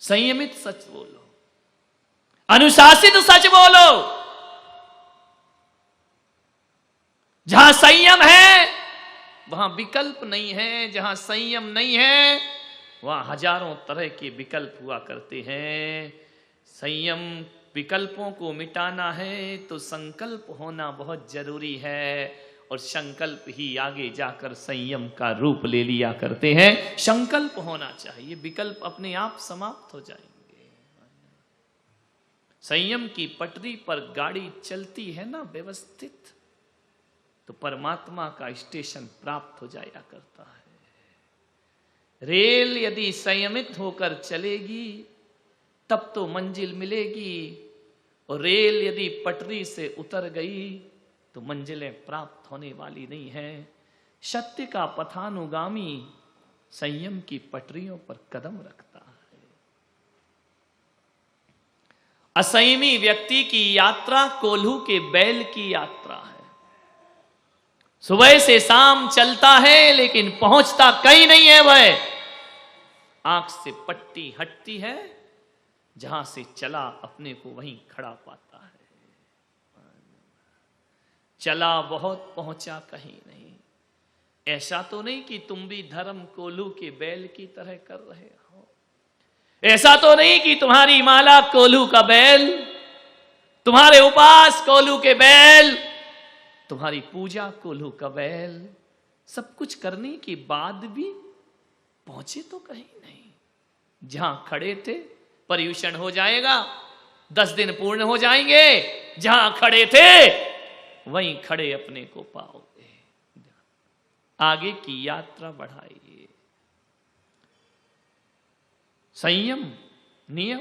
संयमित सच बोलो, अनुशासित सच बोलो। जहां संयम है वहां विकल्प नहीं है, जहां संयम नहीं है वहां हजारों तरह के विकल्प हुआ करते हैं। संयम विकल्पों को मिटाना है तो संकल्प होना बहुत जरूरी है, और संकल्प ही आगे जाकर संयम का रूप ले लिया करते हैं। संकल्प होना चाहिए, विकल्प अपने आप समाप्त हो जाएंगे। संयम की पटरी पर गाड़ी चलती है ना व्यवस्थित, तो परमात्मा का स्टेशन प्राप्त हो जाया करता है। रेल यदि संयमित होकर चलेगी तब तो मंजिल मिलेगी, और रेल यदि पटरी से उतर गई तो मंजिलें प्राप्त होने वाली नहीं है। सत्य का पथानुगामी संयम की पटरियों पर कदम रखता है। असंयमी व्यक्ति की यात्रा कोल्हू के बैल की यात्रा है। सुबह से शाम चलता है लेकिन पहुंचता कहीं नहीं है। वह आंख से पट्टी हटती है, जहां से चला अपने को वहीं खड़ा पाता है। चला बहुत पहुंचा कहीं नहीं। ऐसा तो नहीं कि तुम भी धर्म कोल्हू के बैल की तरह कर रहे हो। ऐसा तो नहीं कि तुम्हारी माला कोल्हू का बैल, तुम्हारे उपास कोल्हू के बैल, तुम्हारी पूजा कोल्हू का बैल। सब कुछ करने के बाद भी पहुंचे तो कहीं नहीं। जहां खड़े थे पर्यूषण हो जाएगा, 10 दिन पूर्ण हो जाएंगे। जहां खड़े थे वहीं खड़े अपने को पाओगे। आगे की यात्रा बढ़ाइए। संयम नियम।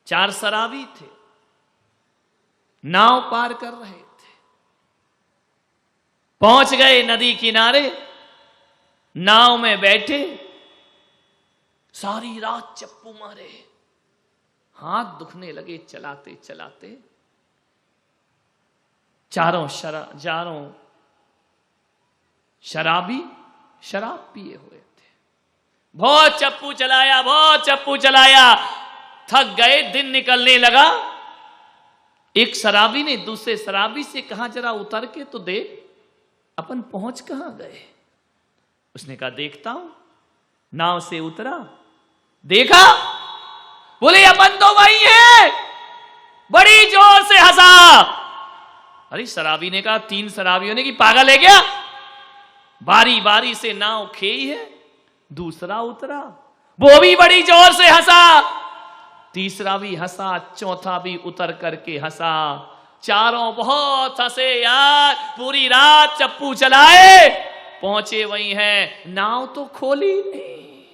4 शराबी थे, नाव पार कर रहे थे। पहुंच गए नदी किनारे, नाव में बैठे, सारी रात चप्पू मारे, हाथ दुखने लगे चलाते चलाते। चारों शराबी शराब पिए हुए थे। बहुत चप्पू चलाया, बहुत चप्पू चलाया, थक गए, दिन निकलने लगा। एक शराबी ने दूसरे शराबी से कहा, जरा उतर के तो देख अपन पहुंच कहां गए। उसने कहा देखता हूं। नाव से उतरा, देखा, बोले अपन तो वही है। बड़ी जोर से हंसा। अरे शराबी ने कहा, 3 शराबियों ने कि पागल है क्या, बारी बारी से नाव खेई है। दूसरा उतरा, वो भी बड़ी जोर से हंसा। तीसरा भी हंसा, चौथा भी उतर करके हंसा। चारों बहुत हंसे यार। पूरी रात चप्पू चलाए, पहुंचे वही हैं, नाव तो खोली नहीं।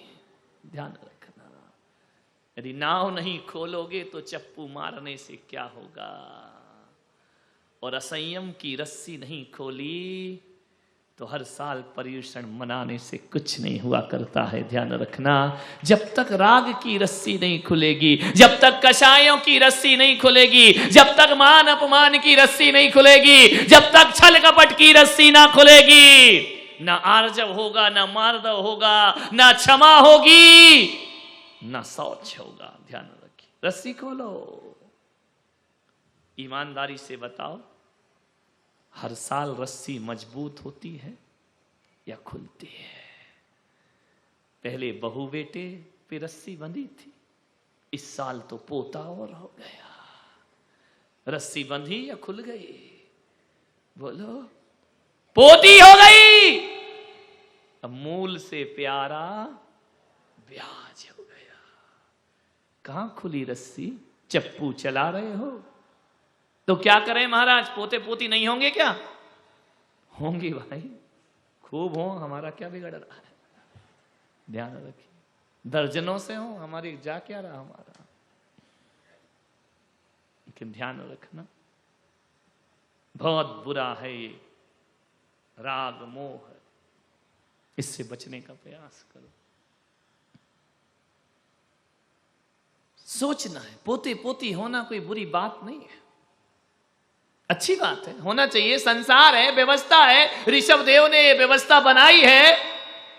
ध्यान रखना, यदि नाव नहीं खोलोगे तो चप्पू मारने से क्या होगा। और असंयम की रस्सी नहीं खोली तो हर साल पर्यूषण मनाने से कुछ नहीं हुआ करता है। ध्यान रखना, जब तक राग की रस्सी नहीं खुलेगी, जब तक कषायों की रस्सी नहीं खुलेगी, जब तक मान अपमान की रस्सी नहीं खुलेगी, जब तक छल कपट की रस्सी ना खुलेगी, ना आर्जव होगा, ना मार्दव होगा, ना क्षमा होगी, ना शौच होगा। ध्यान रखिए, रस्सी खोलो। ईमानदारी से बताओ, हर साल रस्सी मजबूत होती है या खुलती है। पहले बहू बेटे पे रस्सी बंधी थी, इस साल तो पोता और हो गया। रस्सी बंधी या खुल गई? बोलो, पोती हो गई। अब मूल से प्यारा ब्याज हो गया। कहां खुली रस्सी? चप्पू चला रहे हो तो क्या करें महाराज, पोते पोती नहीं होंगे क्या? होंगे भाई, खूब हो, हमारा क्या बिगड़ रहा है। ध्यान रखिए, दर्जनों से हो, हमारी जा क्या रहा हमारा। लेकिन ध्यान रखना, बहुत बुरा है ये राग मोह, इससे बचने का प्रयास करो। सोचना है, पोते पोती होना कोई बुरी बात नहीं है, अच्छी बात है, होना चाहिए। संसार है, व्यवस्था है, ऋषभ देव ने व्यवस्था बनाई है।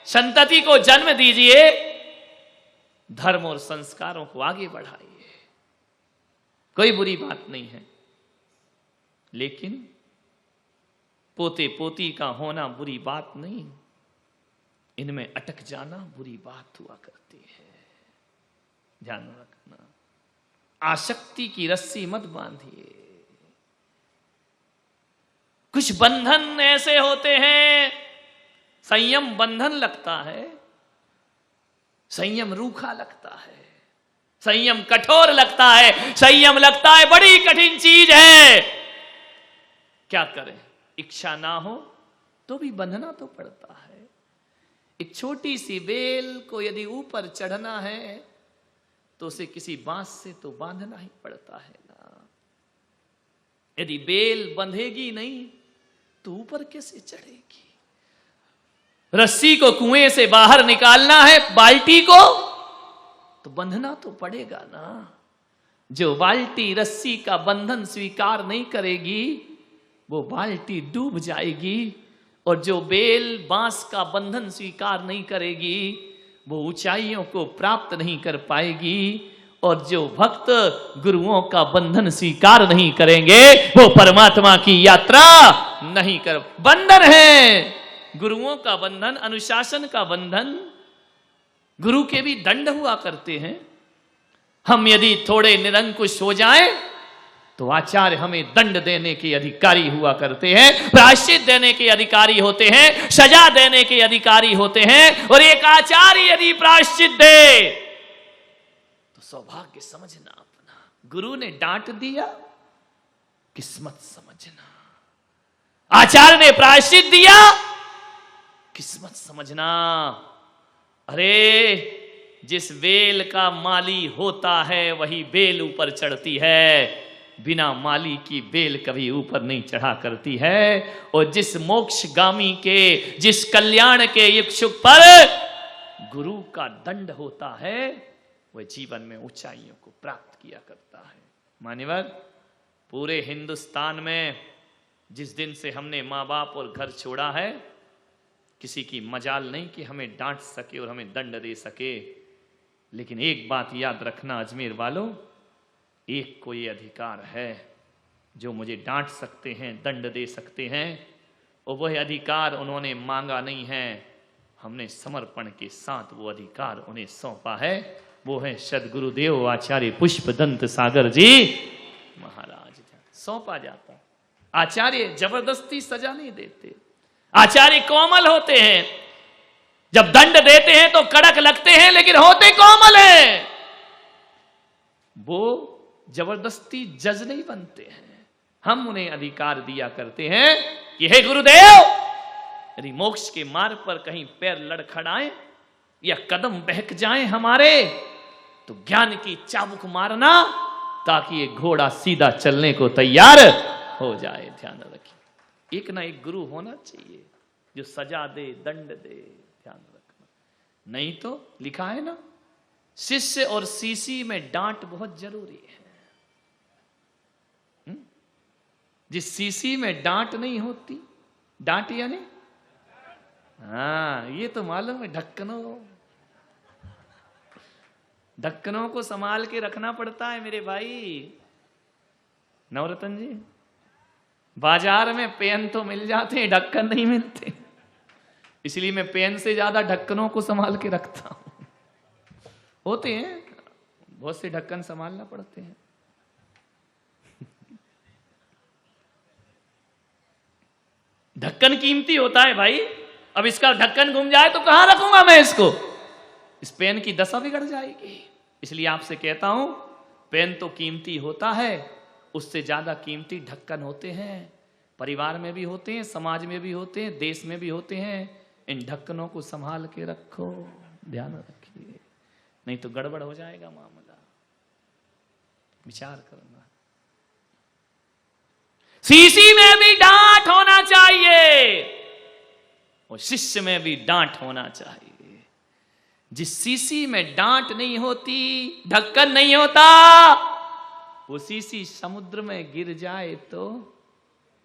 संतति को जन्म दीजिए, धर्म और संस्कारों को आगे बढ़ाइए। कोई बुरी बात नहीं है, लेकिन पोते पोती का होना बुरी बात नहीं, इनमें अटक जाना बुरी बात हुआ करती है। ध्यान रखना, आसक्ति की रस्सी मत बांधिए। कुछ बंधन ऐसे होते हैं, संयम बंधन लगता है, संयम रूखा लगता है, संयम कठोर लगता है, संयम लगता है बड़ी कठिन चीज है। क्या करें, इच्छा ना हो तो भी बंधना तो पड़ता है। एक छोटी सी बेल को यदि ऊपर चढ़ना है तो उसे किसी बांस से तो बांधना ही पड़ता है ना। यदि बेल बंधेगी नहीं तो ऊपर कैसे चढ़ेगी। रस्सी को कुएं से बाहर निकालना है, बाल्टी को, तो बंधना तो पड़ेगा ना। जो बाल्टी रस्सी का बंधन स्वीकार नहीं करेगी वो बाल्टी डूब जाएगी, और जो बेल बांस का बंधन स्वीकार नहीं करेगी वो ऊंचाइयों को प्राप्त नहीं कर पाएगी, और जो भक्त गुरुओं का बंधन स्वीकार नहीं करेंगे वो परमात्मा की यात्रा नहीं कर। बंधन है गुरुओं का बंधन, अनुशासन का बंधन। गुरु के भी दंड हुआ करते हैं। हम यदि थोड़े निरंकुश हो जाएं तो आचार्य हमें दंड देने के अधिकारी हुआ करते हैं, प्रायश्चित देने के अधिकारी होते हैं, सजा देने के अधिकारी होते हैं। और एक आचार्य यदि प्रायश्चित दे तो सौभाग्य समझना अपना। गुरु ने डांट दिया, किस्मत समझना। आचार्य ने प्रायश्चित दिया, किस्मत समझना। अरे जिस बेल का माली होता है वही बेल ऊपर चढ़ती है, बिना माली की बेल कभी ऊपर नहीं चढ़ा करती है। और जिस मोक्षगामी के, जिस कल्याण के इच्छुक पर गुरु का दंड होता है वह जीवन में ऊंचाइयों को प्राप्त किया करता है। मान्यवर, पूरे हिंदुस्तान में जिस दिन से हमने माँ बाप और घर छोड़ा है, किसी की मजाल नहीं कि हमें डांट सके और हमें दंड दे सके। लेकिन एक बात याद रखना अजमेर वालों, एक को ये अधिकार है जो मुझे डांट सकते हैं, दंड दे सकते हैं, और वह अधिकार उन्होंने मांगा नहीं है, हमने समर्पण के साथ वो अधिकार उन्हें सौंपा है। वो है सद्गुरुदेव आचार्य पुष्पदंत सागर जी महाराज। सौंपा जाता। आचार्य जबरदस्ती सजा नहीं देते, आचार्य कोमल होते हैं। जब दंड देते हैं तो कड़क लगते हैं, लेकिन होते कोमल हैं। वो जबरदस्ती जज नहीं बनते हैं। हम उन्हें अधिकार दिया करते हैं कि हे गुरुदेव, यदि मोक्ष के मार्ग पर कहीं पैर लड़खड़ाए या कदम बहक जाएं हमारे, तो ज्ञान की चाबुक मारना ताकि ये घोड़ा सीधा चलने को तैयार हो जाए। ध्यान रखिए, एक ना एक गुरु होना चाहिए जो सजा दे, दंड दे। ध्यान रखना, नहीं तो लिखा है ना, शिष्य और सीसी में डांट बहुत जरूरी है। जिस सीसी में डांट नहीं होती, डांट यानी, हाँ ये तो मालूम है, ढक्कनों को संभाल के रखना पड़ता है मेरे भाई। नवरत्न जी, बाजार में पेन तो मिल जाते हैं, ढक्कन नहीं मिलते, इसलिए मैं पेन से ज्यादा ढक्कनों को संभाल के रखता हूं। होते हैं बहुत से ढक्कन संभालना पड़ते हैं। ढक्कन कीमती होता है भाई। अब इसका ढक्कन घूम जाए तो कहां रखूंगा मैं इसको, इस पेन की दशा बिगड़ जाएगी। इसलिए आपसे कहता हूं, पेन तो कीमती होता है, उससे ज्यादा कीमती ढक्कन होते हैं। परिवार में भी होते हैं, समाज में भी होते हैं, देश में भी होते हैं। इन ढक्कनों को संभाल के रखो, ध्यान रखिए, नहीं तो गड़बड़ हो जाएगा मामला। विचार करना। सीसी में भी डांट होना चाहिए और शिष्य में भी डांट होना चाहिए। जिस सीसी में डांट नहीं होती, ढक्कन नहीं होता, वो सीसी समुद्र में गिर जाए तो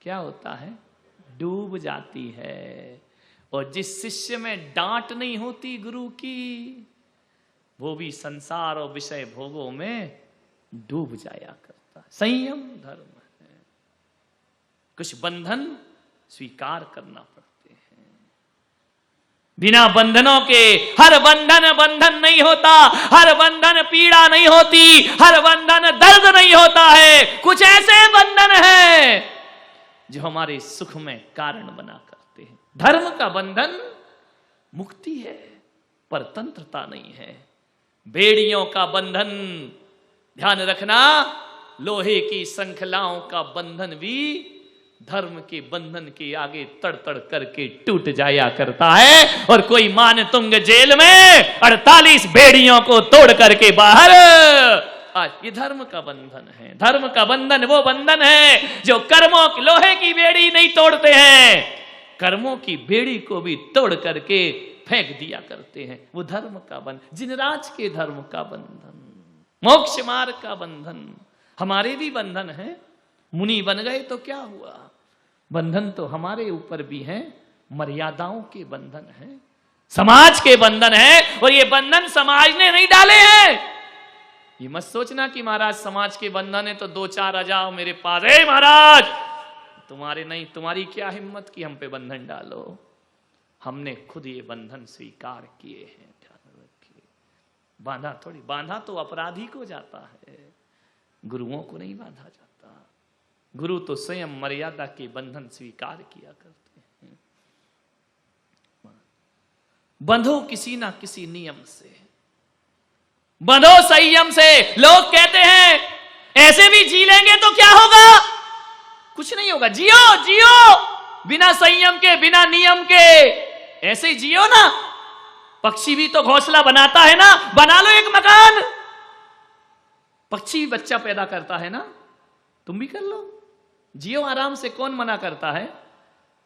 क्या होता है, डूब जाती है। और जिस शिष्य में डांट नहीं होती गुरु की, वो भी संसार और विषय भोगों में डूब जाया करता। संयम धर्म है। कुछ बंधन स्वीकार करना पड़ते हैं। बिना बंधनों के हर बंधन बंधन नहीं होता, हर बंधन पीड़ा नहीं होती, हर बंधन दर्द नहीं होता है। कुछ ऐसे बंधन हैं जो हमारे सुख में कारण बना करते हैं। धर्म का बंधन मुक्ति है, परतंत्रता नहीं है। बेड़ियों का बंधन, ध्यान रखना, लोहे की श्रृंखलाओं का बंधन भी धर्म के बंधन के आगे तड़ तड़ करके टूट जाया करता है। और कोई मान तुंग जेल में 48 बेड़ियों को तोड़ करके बाहर। ये धर्म का बंधन है। धर्म का बंधन वो बंधन है जो कर्मों की लोहे की बेड़ी नहीं तोड़ते हैं, कर्मों की बेड़ी को भी तोड़ करके फेंक दिया करते हैं। वो धर्म का बंधन, जिनराज के धर्म का बंधन, मोक्ष मार्ग का बंधन। हमारे भी बंधन है। मुनि बन गए तो क्या हुआ, बंधन तो हमारे ऊपर भी हैं। मर्यादाओं के बंधन है, समाज के बंधन है। और ये बंधन समाज ने नहीं डाले हैं। ये मत सोचना कि महाराज समाज के बंधन है तो 2-4 आ जाओ मेरे पास, महाराज तुम्हारे नहीं, तुम्हारी क्या हिम्मत कि हम पे बंधन डालो। हमने खुद ये बंधन स्वीकार किए हैं। ध्यान रखिए, बांधा थोड़ी, बांधा तो अपराधी को जाता है, गुरुओं को नहीं बांधा जाता। गुरु तो स्वयं मर्यादा के बंधन स्वीकार किया करते हैं। बंधो किसी ना किसी नियम से, बंधो संयम से। लोग कहते हैं ऐसे भी जी लेंगे तो क्या होगा, कुछ नहीं होगा। जियो जियो बिना संयम के, बिना नियम के, ऐसे जियो ना। पक्षी भी तो घोंसला बनाता है ना, बना लो एक मकान। पक्षी भी बच्चा पैदा करता है ना, तुम भी कर लो, जियो आराम से, कौन मना करता है।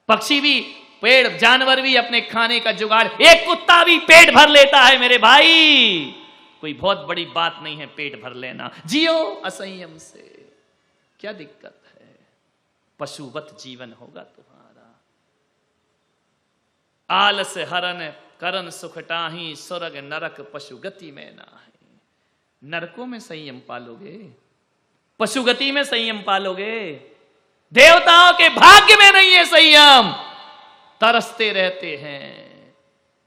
पक्षी भी, पेड़ जानवर भी अपने खाने का जुगाड़, एक कुत्ता भी पेट भर लेता है मेरे भाई। कोई बहुत बड़ी बात नहीं है पेट भर लेना। जियो असंयम से, क्या दिक्कत है। पशुवत जीवन होगा तुम्हारा। आलस हरन करन सुखटाही, स्वर्ग नरक पशु गति में ना है। नरकों में संयम पालोगे, पशुगति में संयम पालोगे। देवताओं के भाग्य में नहीं है संयम, तरसते रहते हैं।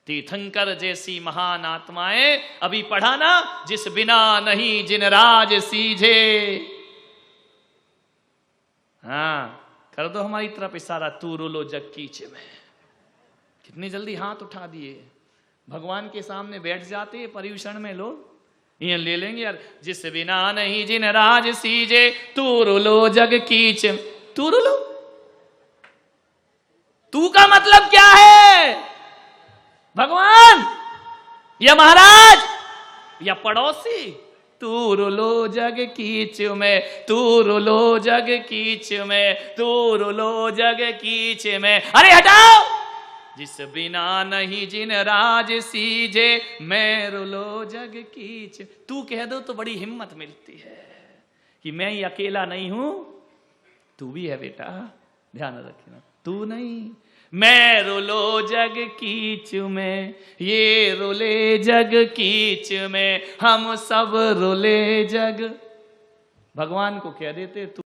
तीर्थंकर जैसी महान आत्माएं, अभी पढ़ा ना, जिस बिना नहीं जिन राज सीझे। हाँ, कर दो हमारी तरफ इशारा, तू रोलो जग कीच में। कितनी जल्दी हाथ उठा दिए, भगवान के सामने बैठ जाते पर्यूषण में लोग, ये ले लेंगे यार। जिस बिना नहीं जिन राज सीजे, तू रोलो जग कीच। तू रोलो, तू का मतलब क्या है, भगवान या महाराज या पड़ोसी। तू रोलो जग कीच में, तू रोलो जग कीच में, तू रोलो जग कीच में। अरे हटाओ, जिस बिना नहीं जिन राज सीजे, मैं रोलो जग कीच। तू कह दो तो बड़ी हिम्मत मिलती है कि मैं ही अकेला नहीं हूं, तू भी है बेटा, ध्यान रखना। तू नहीं, मैं रोलो जग कीच में, ये रोले जग कीच में, हम सब रोले जग। भगवान को कह देते तू